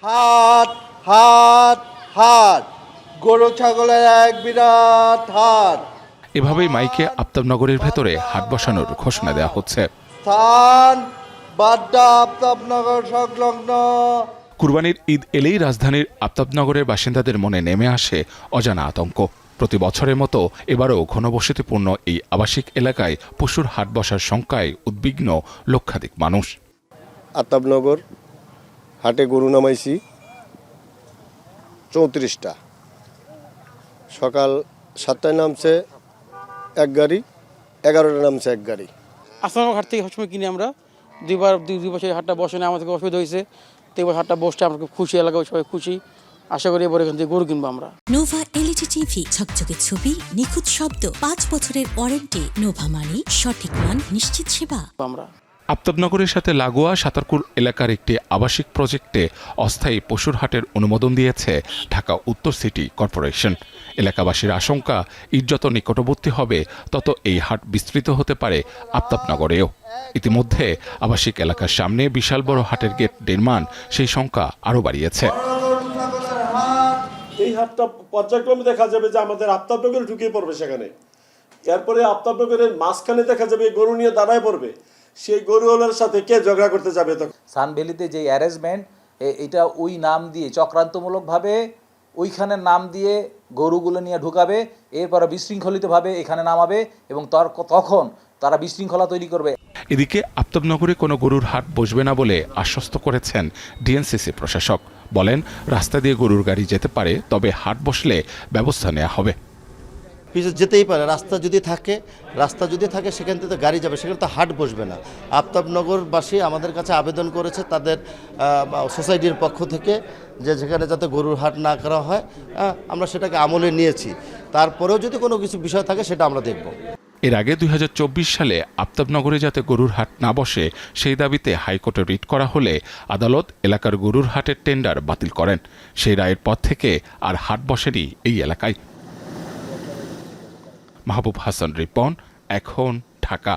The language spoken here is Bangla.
হাট হাট হাট, গরু ছাগলের এক বিরাট হাট। এভাবেই মাইকে আফতাবনগরের ভেতরে হাট বসানোর ঘোষণা দেওয়া হচ্ছে। স্থান বাড্ডা আফতাবনগর সংলগ্ন। কুরবানির ঈদ এলেই রাজধানীর আফতাবনগরের বাসিন্দাদের মনে নেমে আসে অজানা আতঙ্ক। প্রতি বছরের মতো এবারও ঘনবসতিপূর্ণ এই আবাসিক এলাকায় পশুর হাট বসার শঙ্কায় উদ্বিগ্ন লক্ষাধিক মানুষ। আফতাবনগর হাটে গরু নামাইছি 34টা। সকাল 7টায় নামছে এক গাড়ি, 11টায় নামছে এক গাড়ি। আফতাবনগর হাট থেকে সবসময় কিনে আমরা দুই বছর হাটটা বসে না, আমাদের অসুবিধা হয়েছে। তো এবার হাটটা বসতে আমরা খুব খুশি, এলাকায় সবাই খুশি। আশা করি এবার এখান থেকে গরু কিনবো আমরা। নোভা এলইডি টিভি, ঝকঝকে ছবি, নিখুঁত শব্দ, 5 বছরের ওয়ারেন্টি। নোভা মানি সঠিক মান, নিশ্চিত সেবা। আমরা আফতাবনগরের সাথে লাগোয়া সাতারকুল এলাকার একটি আবাসিক প্রজেক্টে অস্থায়ী পশুর হাটের অনুমোদন দিয়েছে ঢাকা উত্তর সিটি কর্পোরেশন। এলাকাবাসীর আশঙ্কা, ঈদ যত নিকটবর্তী হবে তত এই হাট বিস্তৃত হতে পারে আফতাবনগরেও। ইতিমধ্যে আবাসিক এলাকার সামনে বিশাল বড় হাটের গেট নির্মাণ সেই সংখ্যা আরও বাড়িয়েছে। এই হাটটা পর্যায়ক্রমে দেখা যাবে যে আমাদের আফতাবনগরে ঢুকে পড়বে সেখানে। এরপরে আফতাবনগরের মাঝখানে দেখা যাবে গরু নিয়ে দাঁড়ায় পড়বে। সেই গরুওয়ালার সাথে কে ঝগড়া করতে যাবে? তখন সানভ্যালিতে যে অ্যারেঞ্জমেন্ট, এটা ওই নাম দিয়ে চক্রান্তমূলকভাবে ওইখানে নাম দিয়ে গরুগুলো নিয়ে ঢুকাবে, এরপরে বিশৃঙ্খলিতভাবে এখানে নামাবে এবং তখন তারা বিশৃঙ্খলা তৈরি করবে। এদিকে আফতাবনগরে কোনো গরুর হাট বসবে না বলে আশ্বস্ত করেছেন ডিএনসিসি প্রশাসক। বলেন, রাস্তা দিয়ে গরুর গাড়ি যেতে পারে, তবে হাট বসলে ব্যবস্থা নেওয়া হবে। যেতেই পারে, রাস্তা যদি থাকে সেখান থেকে তো গাড়ি যাবে, সেখানে তো হাট বসবে না। আফতাবনগরবাসী আমাদের কাছে আবেদন করেছে তাদের সোসাইটির পক্ষ থেকে যে যেখানে যাতে গরুর হাট না করা হয়, আমরা সেটাকে আমলে নিয়েছি। তারপরেও যদি কোনো কিছু বিষয় থাকে সেটা আমরা দেখব। এর আগে 2024 সালে আফতাবনগরে যাতে গরুর হাট না বসে সেই দাবিতে হাইকোর্টে রিট করা হলে আদালত এলাকার গরুর হাটের টেন্ডার বাতিল করেন। সেই রায়ের পর থেকে আর হাট বসেনি এই এলাকায়। মাহবুব হাসান রিপন, এখন, ঢাকা।